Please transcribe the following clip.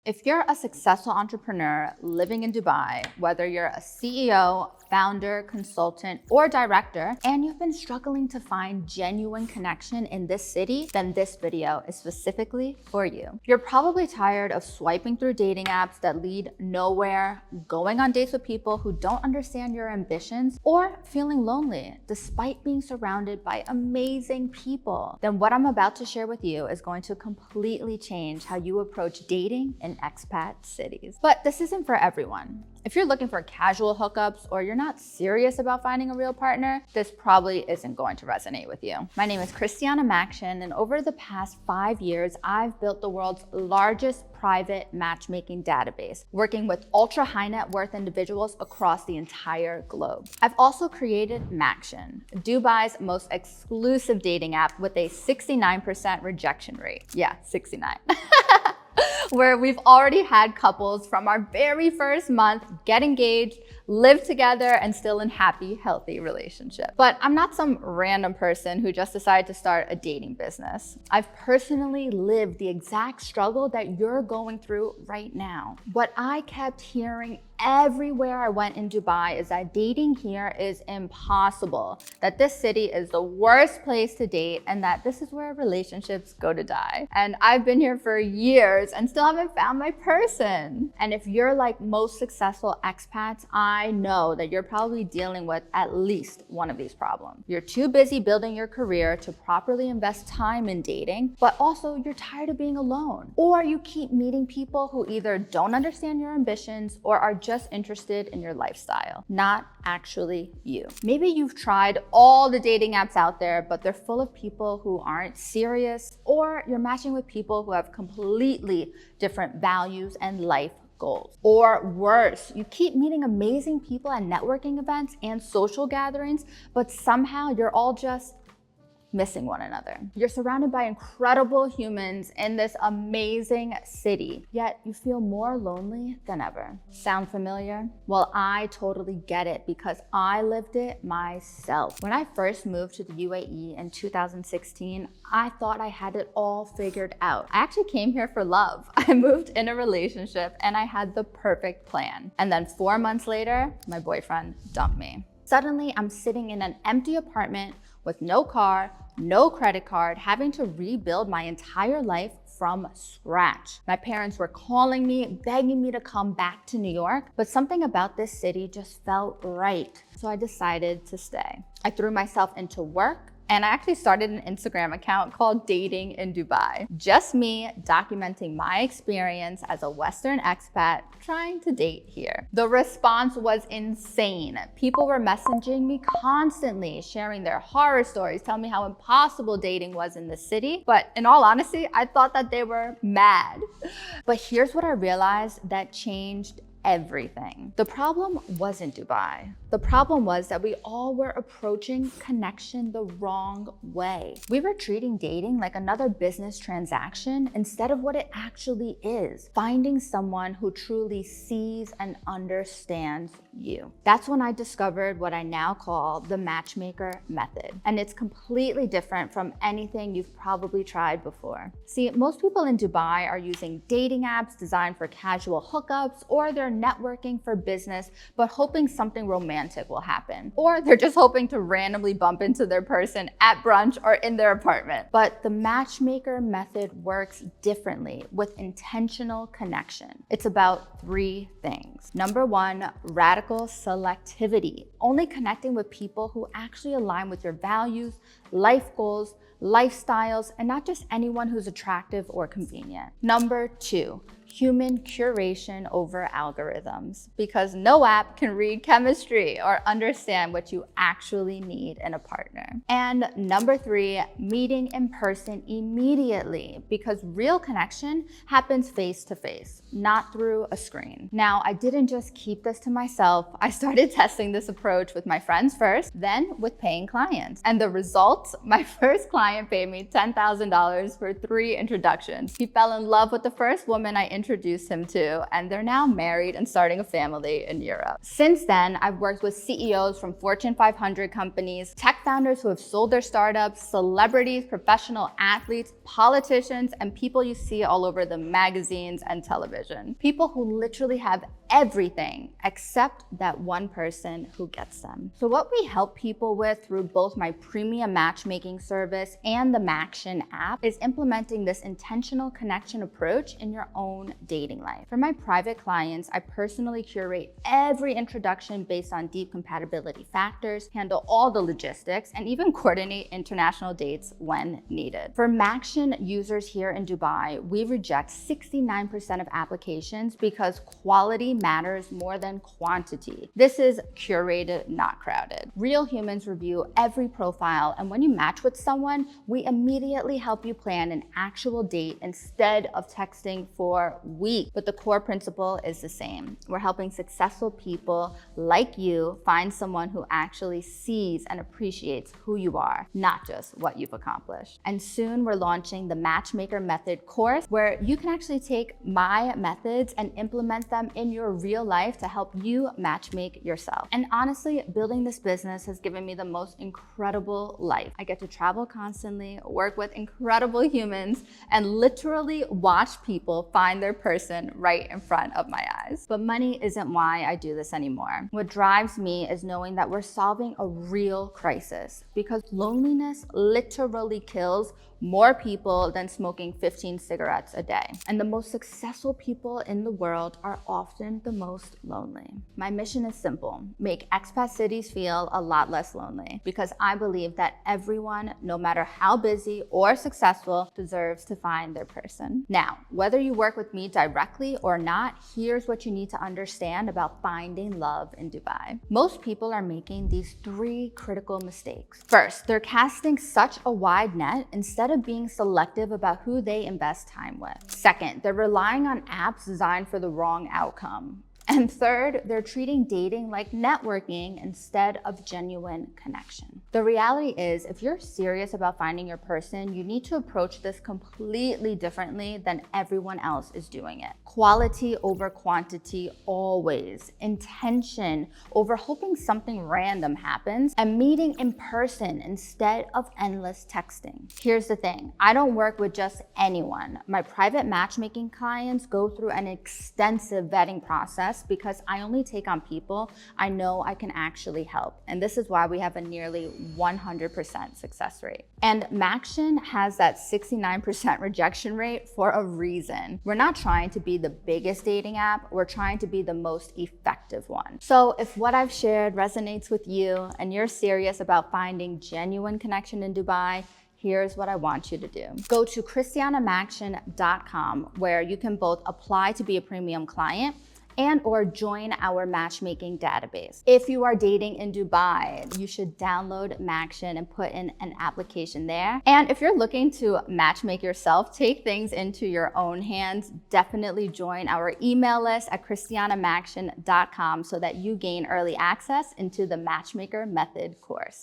If you're a successful entrepreneur living in Dubai, whether you're a CEO, founder, consultant, or director, and you've been struggling to find genuine connection in this city, then this video is specifically for you. You're probably tired of swiping through dating apps that lead nowhere, going on dates with people who don't understand your ambitions, or feeling lonely despite being surrounded by amazing people. Then what I'm about to share with you is going to completely change how you approach dating in expat cities. But this isn't for everyone. If you're looking for casual hookups or you're not serious about finding a real partner, this probably isn't going to resonate with you. My name is Christiana Maxion, and over the past 5 years, I've built the world's largest private matchmaking database, working with ultra high net worth individuals across the entire globe. I've also created Maxion, Dubai's most exclusive dating app with a 69% rejection rate. Yeah, 69. Where we've already had couples from our very first month get engaged, live together, and still in happy, healthy relationships. But I'm not some random person who just decided to start a dating business. I've personally lived the exact struggle that you're going through right now. What I kept hearing everywhere I went in Dubai is that dating here is impossible, that this city is the worst place to date, and that this is where relationships go to die. And I've been here for years and still haven't found my person. And if you're like most successful expats, I know that you're probably dealing with at least one of these problems. You're too busy building your career to properly invest time in dating, but also you're tired of being alone. Or you keep meeting people who either don't understand your ambitions or are just interested in your lifestyle, not actually you. Maybe you've tried all the dating apps out there, but they're full of people who aren't serious, or you're matching with people who have completely different values and life goals. Or worse, you keep meeting amazing people at networking events and social gatherings, but somehow you're all just missing one another. You're surrounded by incredible humans in this amazing city, yet you feel more lonely than ever. Sound familiar? Well, I totally get it because I lived it myself. When I first moved to the UAE in 2016, I thought I had it all figured out. I actually came here for love. I moved in a relationship and I had the perfect plan. And then 4 months later, my boyfriend dumped me. Suddenly, I'm sitting in an empty apartment with no car, no credit card, having to rebuild my entire life from scratch. My parents were calling me, begging me to come back to New York, but something about this city just felt right. So I decided to stay. I threw myself into work, and I actually started an Instagram account called Dating in Dubai. Just me documenting my experience as a Western expat trying to date here. The response was insane. People were messaging me constantly, sharing their horror stories, telling me how impossible dating was in the city. But in all honesty, I thought that they were mad. But here's what I realized that changed everything. The problem wasn't Dubai. The problem was that we all were approaching connection the wrong way. We were treating dating like another business transaction instead of what it actually is, finding someone who truly sees and understands you. That's when I discovered what I now call the Matchmaker Method. And it's completely different from anything you've probably tried before. See, most people in Dubai are using dating apps designed for casual hookups, or they're networking for business, but hoping something romantic will happen. Or they're just hoping to randomly bump into their person at brunch or in their apartment. But the Matchmaker Method works differently with intentional connection. It's about 3 things. Number 1, radical selectivity, only connecting with people who actually align with your values, life goals, lifestyles, and not just anyone who's attractive or convenient. Number 2, human curation over algorithms, because no app can read chemistry or understand what you actually need in a partner. And number 3, meeting in person immediately, because real connection happens face to face, not through a screen. Now, I didn't just keep this to myself. I started testing this approach with my friends first, then with paying clients. And the results, my first client paid me $10,000 for 3 introductions. He fell in love with the first woman I introduced him to, and they're now married and starting a family in Europe. Since then, I've worked with CEOs from Fortune 500 companies, tech founders who have sold their startups, celebrities, professional athletes, politicians, and people you see all over the magazines and television. People who literally have everything except that one person who gets them. So what we help people with through both my premium matchmaking service and the Maxion app is implementing this intentional connection approach in your own dating life. For my private clients, I personally curate every introduction based on deep compatibility factors, handle all the logistics, and even coordinate international dates when needed. For Maxion users here in Dubai, we reject 69% of applications because quality matters more than quantity. This is curated, not crowded. Real humans review every profile, and when you match with someone, we immediately help you plan an actual date instead of texting for weeks. But the core principle is the same. We're helping successful people like you find someone who actually sees and appreciates who you are, not just what you've accomplished. And soon we're launching the Matchmaker Method course, where you can actually take my methods and implement them in your real life to help you matchmake yourself. And honestly, building this business has given me the most incredible life. I get to travel constantly, work with incredible humans, and literally watch people find their person right in front of my eyes. But money isn't why I do this anymore. What drives me is knowing that we're solving a real crisis, because loneliness literally kills more people than smoking 15 cigarettes a day. And the most successful people in the world are often the most lonely. My mission is simple: make expat cities feel a lot less lonely, because I believe that everyone, no matter how busy or successful, deserves to find their person. Now, whether you work with me directly or not, here's what you need to understand about finding love in Dubai. Most people are making these 3 critical mistakes. First, they're casting such a wide net instead of being selective about who they invest time with. Second, they're relying on apps designed for the wrong outcome. And third, they're treating dating like networking instead of genuine connection. The reality is, if you're serious about finding your person, you need to approach this completely differently than everyone else is doing it. Quality over quantity always. Intention over hoping something random happens, and meeting in person instead of endless texting. Here's the thing, I don't work with just anyone. My private matchmaking clients go through an extensive vetting process because I only take on people I know I can actually help. And this is why we have a nearly 100% success rate. And Maxion has that 69% rejection rate for a reason. We're not trying to be the biggest dating app, we're trying to be the most effective one. So if what I've shared resonates with you and you're serious about finding genuine connection in Dubai, here's what I want you to do. Go to christianamaxion.com, where you can both apply to be a premium client and or join our matchmaking database. If you are dating in Dubai, you should download Maxion and put in an application there. And if you're looking to matchmake yourself, take things into your own hands, definitely join our email list at christianamaxion.com so that you gain early access into the Matchmaker Method course.